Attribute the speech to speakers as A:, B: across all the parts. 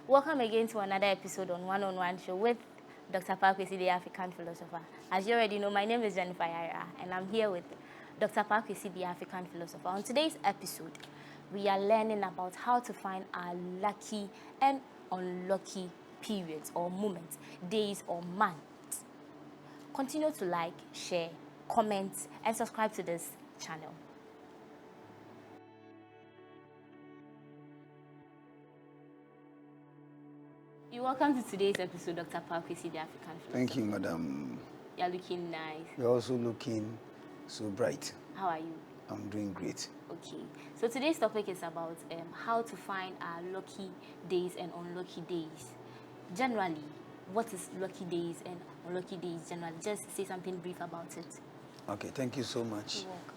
A: Welcome again to another episode on One-on-One Show with Dr. Paakwesi, the African philosopher. As you already know, my name is Jennifer Yara, and I'm here with Dr. Paakwesi, the African philosopher. On today's episode, we are learning about how to find our lucky and unlucky periods or moments, days or months. Continue to like, share, comment, and subscribe to this channel. You're welcome to today's episode, Dr. Paakwesi, the African philosopher.
B: Thank you, madam.
A: You're looking nice.
B: You're also looking so bright.
A: How are you?
B: I'm doing great.
A: Okay. So today's topic is about how to find our lucky days and unlucky days. Generally, what is lucky days and unlucky days generally? Just say something brief about it.
B: Okay, thank you so much.
A: You're welcome.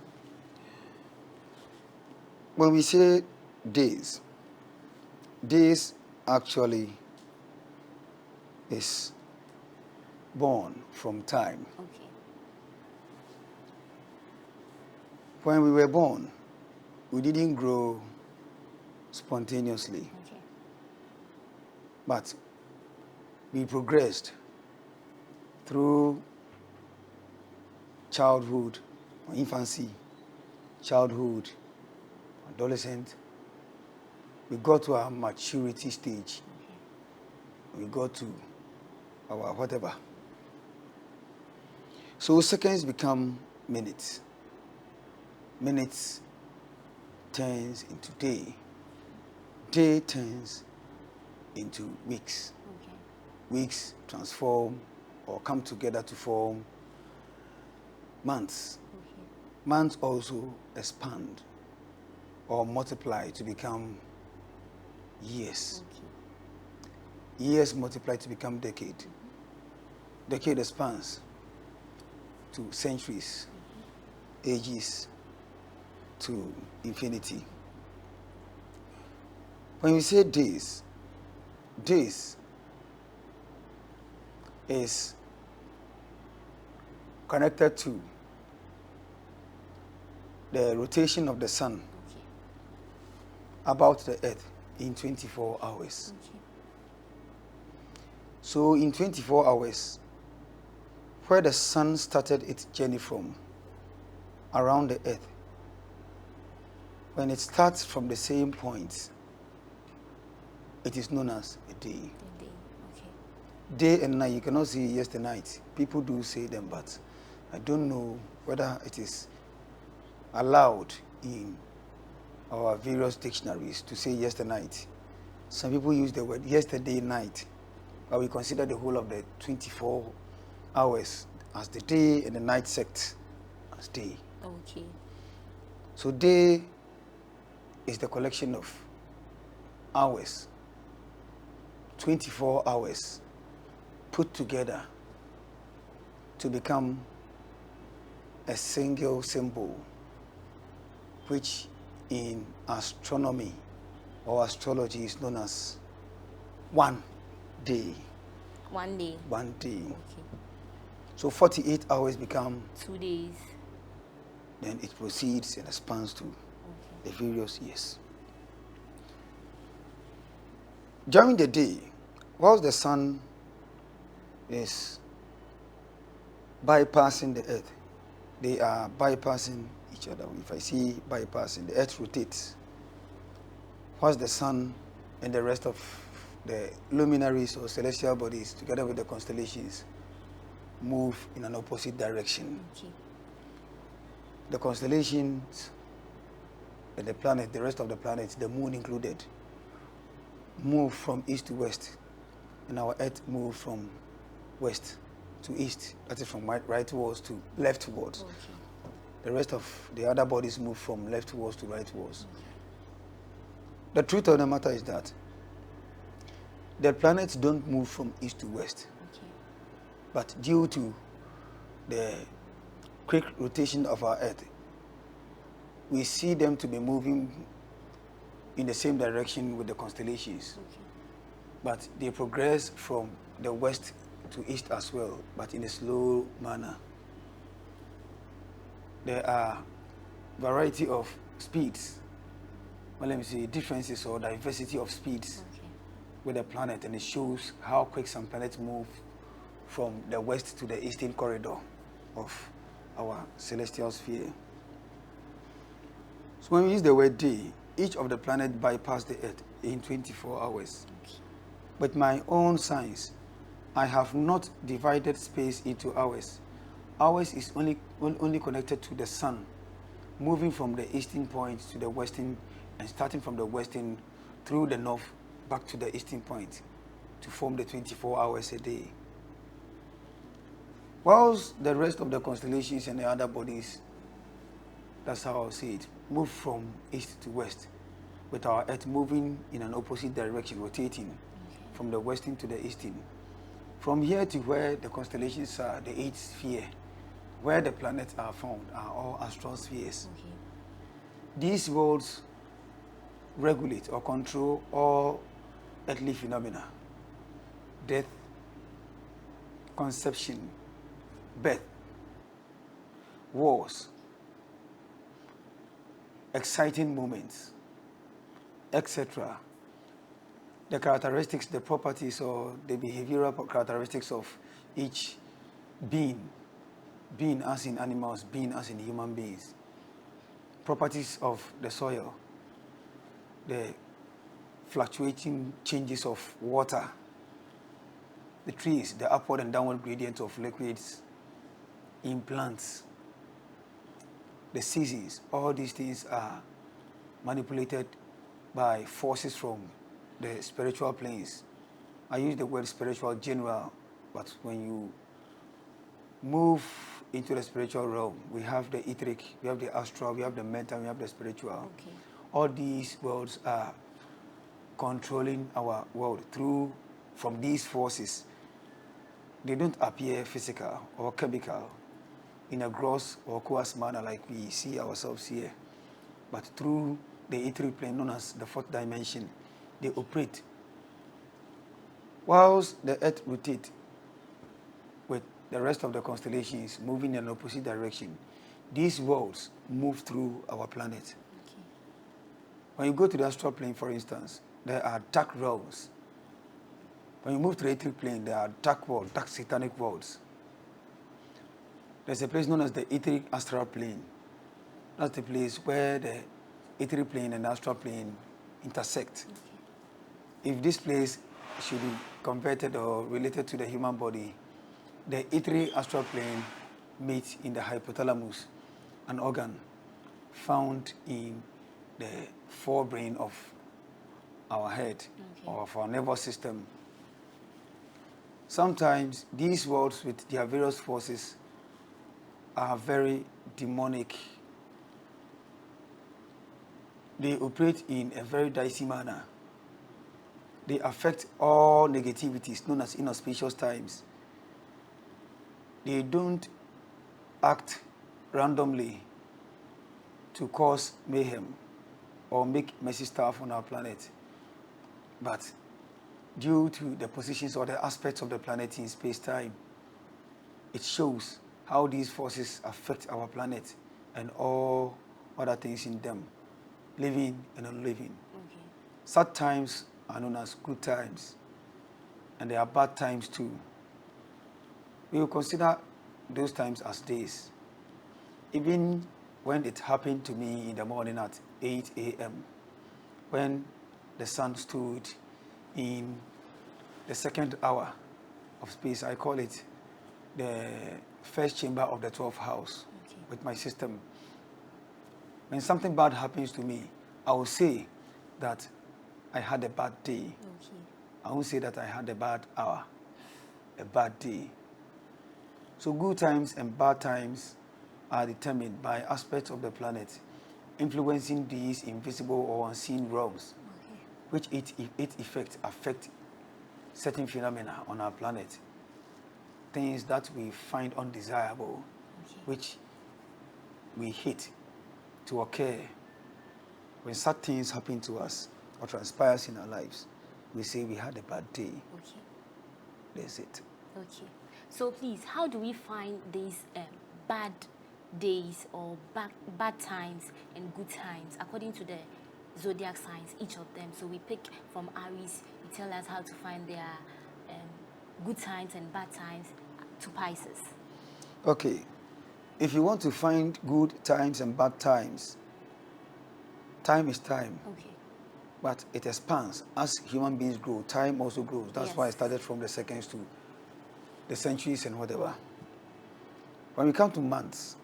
B: When we say days actually is born from time.
A: Okay.
B: When we were born, we didn't grow spontaneously,
A: Okay.
B: but we progressed through childhood, or infancy, childhood, adolescent. We got to our maturity stage.
A: Okay.
B: We got to our whatever. So seconds become minutes. Minutes turns into day. Day turns into weeks.
A: Okay.
B: Weeks transform or come together to form months.
A: Okay.
B: Months also expand or multiply to become years.
A: Okay.
B: Years multiply to become decade. Decade expands to centuries, ages, to infinity. When we say days is connected to the rotation of the sun
A: Okay.
B: about the earth in 24 hours.
A: Okay.
B: So in 24 hours, where the sun started its journey from, around the earth, when it starts from the same point, it is known as a day.
A: The day. Okay.
B: Day and night, you cannot say yes the night. People do say them, but I don't know whether it is allowed in our various dictionaries to say yes the night. Some people use the word yesterday night, but we consider the whole of the 24 hours as the day and the night sect as day.
A: Okay.
B: So day is the collection of hours, 24 hours put together to become a single symbol, which in astronomy or astrology is known as one day.
A: 1 day.
B: 1 day.
A: Okay.
B: So 48 hours become,
A: 2 days.
B: then it proceeds and expands to the various years. During the day, whilst the sun is bypassing the earth, they are bypassing each other. If I see bypassing, the earth rotates. Whilst the sun and the rest of the luminaries or celestial bodies, together with the constellations, move in an opposite direction.
A: Okay.
B: The constellations and the planet, the rest of the planets, the moon included, move from east to west, and our earth move from west to east. That is from rightwards to leftwards.
A: Okay.
B: The rest of the other bodies move from leftwards to rightwards. The truth of the matter is that the planets don't move from east to west,
A: Okay.
B: but due to the quick rotation of our earth, we see them to be moving in the same direction with the constellations.
A: Okay.
B: But they progress from the west to east as well, but in a slow manner. There are variety of speeds. Well, let me say differences or diversity of speeds
A: Okay.
B: with a planet, and it shows how quick some planets move from the west to the eastern corridor of our celestial sphere. So when we use the word day, each of the planets bypass the Earth in 24 hours.
A: Okay.
B: With my own science, I have not divided space into hours. Hours is only connected to the sun, moving from the eastern point to the western, and starting from the western through the north back to the eastern point to form the 24 hours a day. Whilst the rest of the constellations and the other bodies, that's how I'll say it, move from east to west, with our Earth moving in an opposite direction, rotating from the western to the eastern. From here to where the constellations are, the eighth sphere, where the planets are found, are all astral spheres.
A: Okay.
B: These worlds regulate or control all earthly phenomena: death, conception, birth, wars, exciting moments, etc. The characteristics, the properties, or the behavioral characteristics of each being as in animals, being as in human beings, properties of the soil, the fluctuating changes of water, the trees, the upward and downward gradient of liquids in plants, the seasons. All these things are manipulated by forces from the spiritual planes. I use the word spiritual general, but when you move into the spiritual realm, we have the etheric, we have the astral, we have the mental, we have the spiritual.
A: Okay.
B: All these worlds are controlling our world from these forces. They don't appear physical or chemical in a gross or coarse manner like we see ourselves here, but through the etheric plane known as the fourth dimension, they operate. Whilst the Earth rotates with the rest of the constellations moving in an opposite direction, these worlds move through our planet.
A: Okay.
B: When you go to the astral plane, for instance, there are dark realms. When you move to the etheric plane, there are dark worlds, dark satanic worlds. There's a place known as the etheric astral plane. That's the place where the etheric plane and the astral plane intersect. Okay. If this place should be converted or related to the human body, the etheric astral plane meets in the hypothalamus, an organ found in the forebrain of our head, okay, or of our nervous system. Sometimes these worlds with their various forces are very demonic. They operate in a very dicey manner. They affect all negativities known as inauspicious times. They don't act randomly to cause mayhem or make messy stuff on our planet, but due to the positions or the aspects of the planet in space-time, it shows how these forces affect our planet and all other things in them, living and unliving. Okay. Sad times are known as good times, and there are bad times too. We will consider those times as days. Even when it happened to me in the morning at 8 a.m., when the sun stood in the second hour of space, I call it the first chamber of the 12th house, okay, with my system. When something bad happens to me, I will say that I had a bad day. Okay. I won't say that I had a bad hour, a bad day. So good times and bad times are determined by aspects of the planet influencing these invisible or unseen realms, okay, which its effects affect certain phenomena on our planet. Things that we find undesirable, okay, which we hate to occur. When such things happen to us or transpires in our lives, we say we had a bad day. Okay. That's it.
A: Okay. So please, how do we find these bad days or bad times and good times according to the zodiac signs, each of them. So we pick from Aries, you tell us how to find their good times and bad times, to Pisces.
B: Okay. If you want to find good times and bad times, time is time.
A: Okay.
B: But it expands. As human beings grow, time also grows. That's
A: Yes.
B: why I started from the seconds to the centuries and whatever. When we come to months,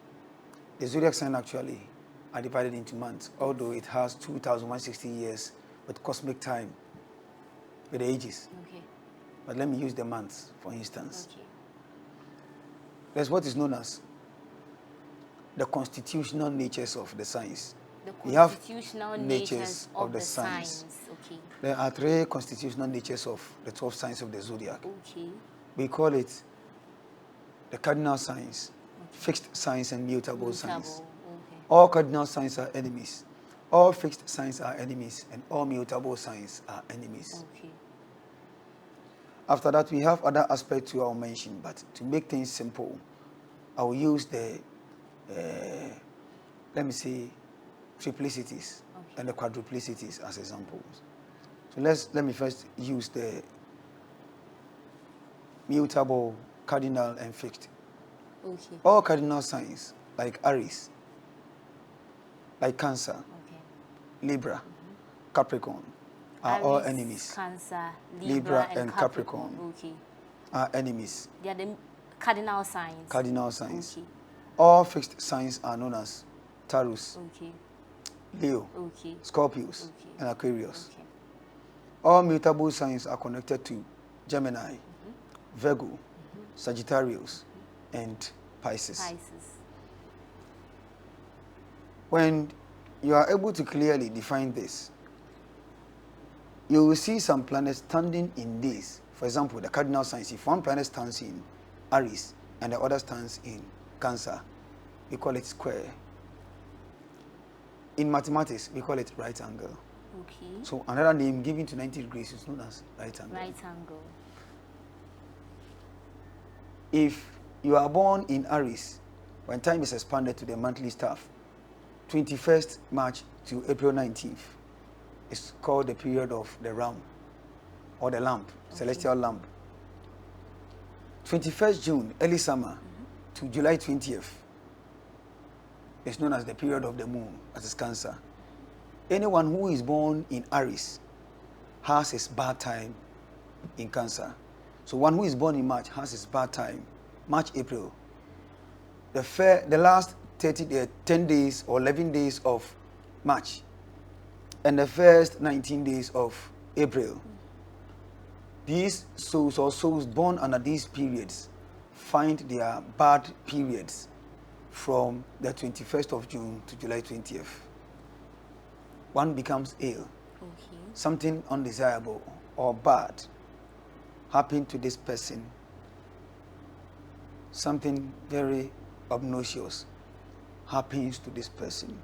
B: the zodiac sign actually are divided into months, although it has 2,160 years with cosmic time, with the ages.
A: Okay.
B: But let me use the months, for instance.
A: Okay.
B: There's what is known as the constitutional natures of the signs.
A: The
B: We have
A: constitutional natures of the signs. Okay.
B: There are 3 constitutional natures of the 12 signs of the zodiac.
A: Okay.
B: We call it the cardinal signs, fixed signs, and mutable signs.
A: Okay.
B: All cardinal signs are enemies. All fixed signs are enemies, and all mutable signs are enemies.
A: Okay.
B: After that, we have other aspects to our mention, but to make things simple, I will use the, let me say, triplicities and the quadruplicities as examples. So let me first use the mutable, cardinal, and fixed.
A: Okay.
B: All cardinal signs, like Aries, like Cancer,
A: Okay.
B: Libra, Capricorn, are all
A: Aries,
B: enemies.
A: Cancer,
B: Libra, and Capricorn
A: Okay.
B: are enemies.
A: They are the cardinal signs.
B: Cardinal signs.
A: Okay.
B: All fixed signs are known as Taurus,
A: Okay.
B: Leo,
A: Okay.
B: Scorpius,
A: Okay.
B: and Aquarius.
A: Okay.
B: All mutable signs are connected to Gemini, Virgo, Sagittarius, and Pisces.
A: Pisces.
B: When you are able to clearly define this, you will see some planets standing in this. For example, the cardinal signs. If one planet stands in Aries and the other stands in Cancer, we call it square. In mathematics, we call it right angle.
A: Okay.
B: So another name given to 90 degrees is known as right angle.
A: Right angle.
B: If you are born in Aries, when time is expanded to the monthly staff, 21st March to April 19th, is called the period of the ram, or the lamp, celestial lamp. 21st June, early summer, to July 20th, is known as the period of the moon, as is Cancer. Anyone who is born in Aries has his bad time in Cancer. So one who is born in March has his bad time, March, April. The last 10 days or 11 days of March and the first 19 days of April. These souls or souls born under these periods find their bad periods from the 21st of June to July 20th. One becomes ill.
A: Okay.
B: Something undesirable or bad happened to this person. Something very obnoxious happens to this person.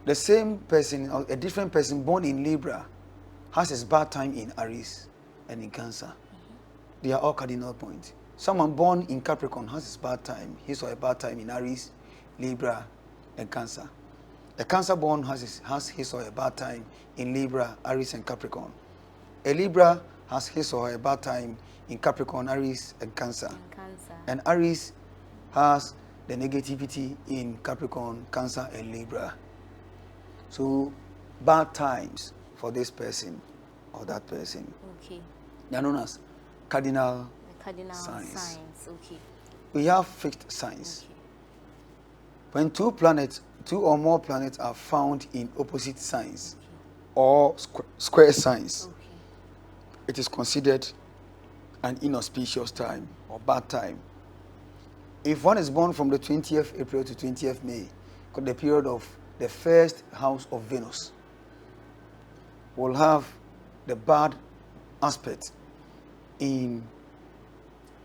B: The same person, or a different person born in Libra, has his bad time in Aries and in Cancer. They are all cardinal points. Someone born in Capricorn has his bad time, his or her bad time in Aries, Libra, and Cancer. A Cancer born has his or her bad time in Libra, Aries, and Capricorn. A Libra has his or her bad time in Capricorn, Aries, and Cancer. And Aries has the negativity in Capricorn, Cancer, and Libra. So, bad times for this person or that person.
A: Okay.
B: They are known as cardinal
A: signs. Okay.
B: We have fixed signs.
A: Okay.
B: When two or more planets are found in opposite signs or square signs, it is considered an inauspicious time or bad time. If one is born from the 20th April to 20th May, the period of the first house of Venus, will have the bad aspect in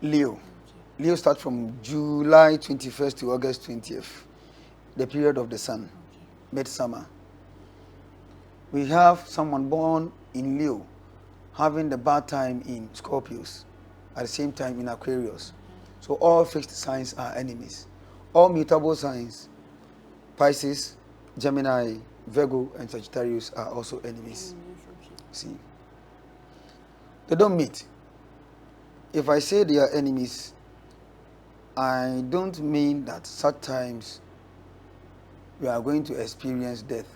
B: Leo. Leo starts from July 21st to August 20th, the period of the sun, midsummer. We have someone born in Leo having the bad time in Scorpius, at the same time in Aquarius. So all fixed signs are enemies. All mutable signs, Pisces, Gemini, Virgo and Sagittarius are also enemies.
A: Okay.
B: See, they don't meet. If I say they are enemies, I don't mean that sometimes we are going to experience death.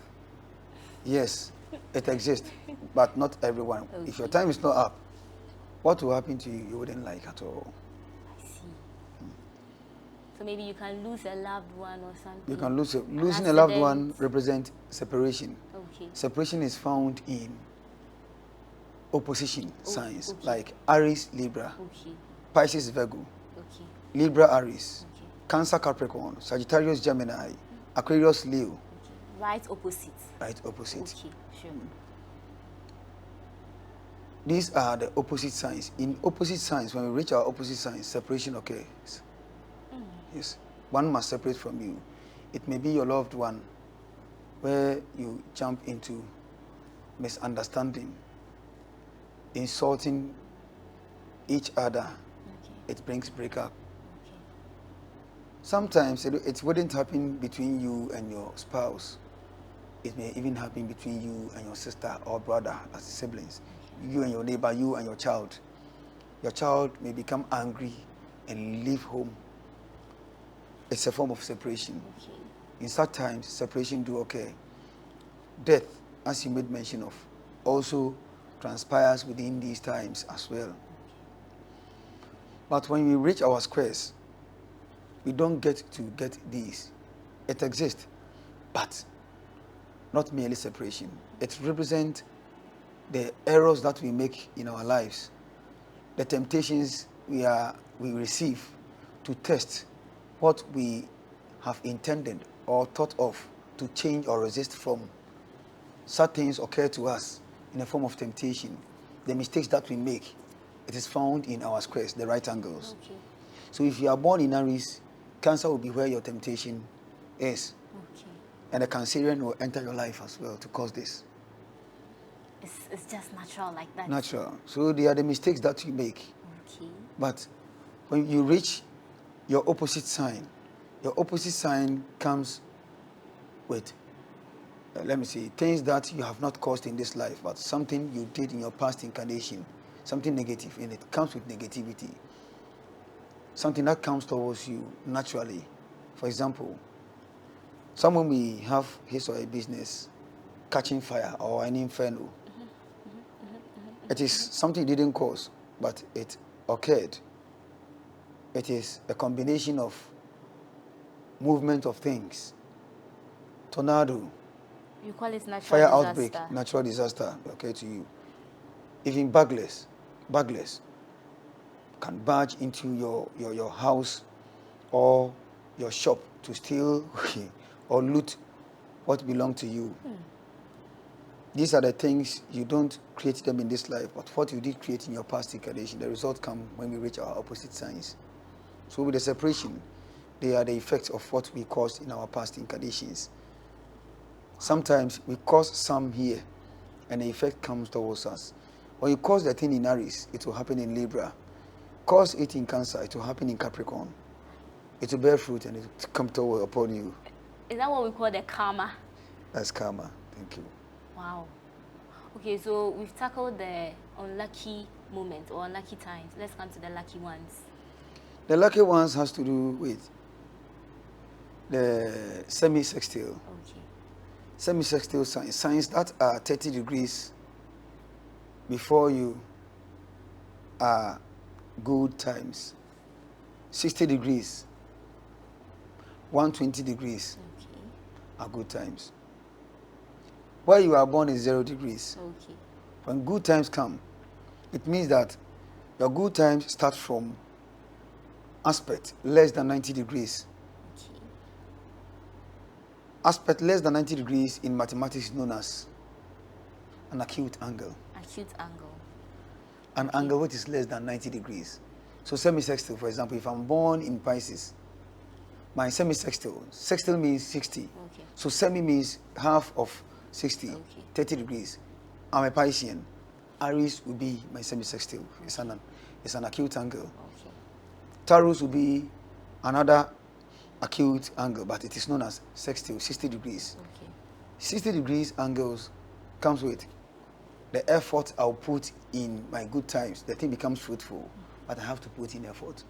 B: Yes, it exists, but not everyone.
A: Okay.
B: If your time is not up, what will happen to you, you wouldn't like at all.
A: I see. So maybe you can lose a loved one or something.
B: You can losing a loved one represents separation.
A: Okay.
B: Separation is found in opposition signs
A: okay.
B: like Aries, Libra,
A: Okay.
B: Pisces, Virgo,
A: Okay.
B: Libra, Aries,
A: Okay.
B: Cancer, Capricorn, Sagittarius, Gemini, Aquarius, Leo.
A: Okay. Right opposite.
B: Right opposite.
A: Okay. Sure.
B: These are the opposite signs. In opposite signs, when we reach our opposite signs, separation occurs. Yes. One must separate from you. It may be your loved one, where you jump into misunderstanding, insulting each other.
A: Okay.
B: It brings breakup.
A: Okay.
B: Sometimes it wouldn't happen between you and your spouse. It may even happen between you and your sister or brother as siblings. Okay. You and your neighbor, you and your child. Your child may become angry and leave home. It's a form of separation.
A: Okay.
B: In such times, separation do occur. Death, as you made mention of, also transpires within these times as well. Okay. But when we reach our squares, we don't get to get these. It exists, but not merely separation. It represents the errors that we make in our lives, the temptations we receive to test what we have intended or thought of to change or resist from. Such things occur to us in a form of temptation. The mistakes that we make, it is found in our squares, the right angles. Okay. So if you are born in Aries, Cancer will be where your temptation is. Okay. And the Cancerian will enter your life as well to cause this.
A: It's just natural like that.
B: Natural. So they are the mistakes that you make.
A: Okay.
B: But when you reach your opposite sign comes with, let me see, things that you have not caused in this life, but something you did in your past incarnation, something negative, and it comes with negativity. Something that comes towards you naturally. For example, someone may have his or her business catching fire or an inferno. It is something you didn't cause, but it occurred. It is a combination of movement of things. Tornado.
A: You call it natural
B: fire
A: disaster.
B: Outbreak, natural disaster, okay, to you. Even burglars can barge into your house or your shop to steal or loot what belongs to you. These are the things you don't create them in this life, but what you did create in your past incarnation, the results come when we reach our opposite signs. So with the separation, they are the effects of what we caused in our past incarnations. Sometimes we cause some here, and the effect comes towards us. When you cause the thing in Aries, it will happen in Libra. Cause it in Cancer, it will happen in Capricorn. It will bear fruit and it will come toward upon you.
A: Is that what we call the karma?
B: That's karma. Thank you.
A: Wow. Okay, so we've tackled the unlucky moments or unlucky times. Let's come to the lucky ones.
B: The lucky ones has to do with the semi-sextile.
A: Okay.
B: Semi-sextile signs that are 30 degrees before you are good times. 60 degrees, 120 degrees are good times. Where you are born is 0 degrees.
A: Okay.
B: When good times come, it means that your good times start from aspect less than 90 degrees.
A: Okay.
B: Aspect less than 90 degrees in mathematics is known as an acute angle.
A: Acute angle.
B: An angle which is less than 90 degrees. So semi-sextile, for example, if I'm born in Pisces, my semi-sextile, sextile means 60.
A: Okay.
B: So semi means half of 60, 30 degrees. I'm a Piscean. Aries will be my semi-sextile. Okay. It's an acute angle.
A: Okay.
B: Taurus will be another acute angle, but it is known as sextile, 60 degrees.
A: Okay.
B: 60 degrees angles comes with the effort I'll put in my good times. The thing becomes fruitful, but I have to put in effort.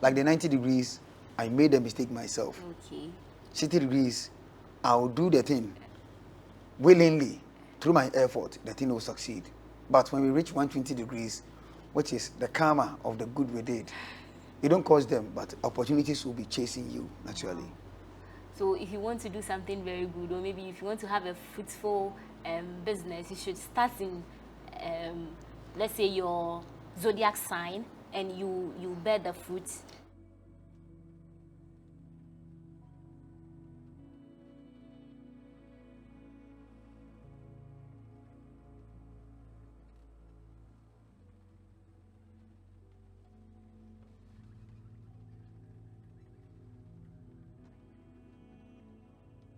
B: Like the 90 degrees, I made a mistake myself.
A: Okay.
B: 60 degrees, I'll do the thing willingly through my effort. The thing will succeed. But when we reach 120 degrees, which is the karma of the good we did, you don't cause them, but opportunities will be chasing you naturally.
A: So if you want to do something very good, or maybe if you want to have a fruitful business, you should start in, let's say, your zodiac sign, and you bear the fruit